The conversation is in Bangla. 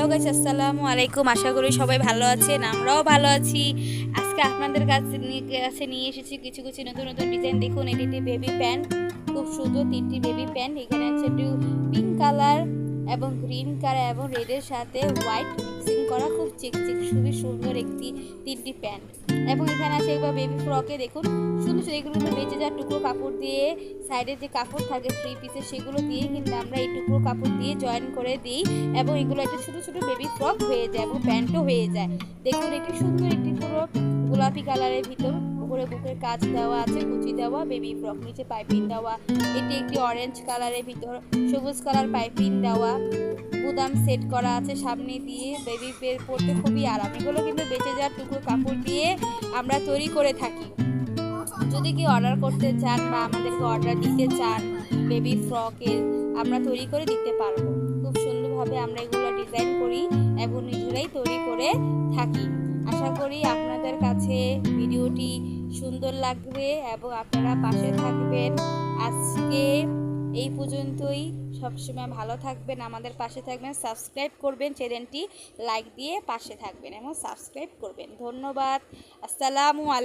হ্যালো গাইস, আসসালামু আলাইকুম। আশা করি সবাই ভালো আছেন, আমরাও ভালো আছি। আজকে আপনাদের কাছে নিয়ে এসেছি কিছু কিছু নতুন নতুন ডিজাইন। দেখুন, এটি একটি বেবি প্যান্ট, খুব সুন্দর তিনটি বেবি প্যান্ট। এখানে আছে একটু পিঙ্ক কালার এবং গ্রিন কালার এবং রেডের সাথে হোয়াইট মিক্সিং করা, খুব চিকচিক খুবই সুন্দর একটি তিনটি প্যান্ট। এবং এখানে আছে একবার বেবি ফ্রকে দেখুন, সুন্দর সুন্দর এগুলো কিন্তু বেঁচে যাওয়ার টুকরো কাপড় দিয়ে, সাইডে যে কাপড় থাকে 3 পিসের সেগুলো দিয়ে কিন্তু আমরা এই টুকরো কাপড় দিয়ে জয়েন করে দিই এবং এগুলো একটা ছোটো ছোটো বেবি ফ্রক হয়ে যায় এবং প্যান্টও হয়ে যায়। দেখুন, একটি সুন্দর একটি পুরো গোলাপি কালারের ভিতর উপরে বুকের কাজ দেওয়া আছে, কুচি দেওয়া বেবি ফ্রক, নিচে পাইপিং দেওয়া। এটি একটি অরেঞ্জ কালারের ভিতর সবুজ কালার পাইপিং দেওয়া, বুদাম সেট করা আছে সামনে দিয়ে। বেবি বের পড়তে খুবই আরাম। এগুলো কিন্তু বেঁচে যাওয়ার টুকরো কাপড় দিয়ে আমরা তৈরি করে থাকি। যদি কেউ অর্ডার করতে চান বা আমাদেরকে অর্ডার দিতে চান বেবি ফ্রকের, আমরা তৈরি করে দিতে পারবো। খুব সুন্দরভাবে আমরা এগুলো ডিজাইন করি এবং নিজেরাই তৈরি করে থাকি। আশা করি আপনাদের কাছে ভিডিওটি সুন্দর লাগবে এবং আপনারা পাশে থাকবেন। আজকে এই পর্যন্তই। সবসময় ভালো থাকবেন, আমাদের পাশে থাকবেন, সাবস্ক্রাইব করবেন, চ্যানেলটি লাইক দিয়ে পাশে থাকবেন এবং সাবস্ক্রাইব করবেন। ধন্যবাদ। আসসালামু আলাইকুম।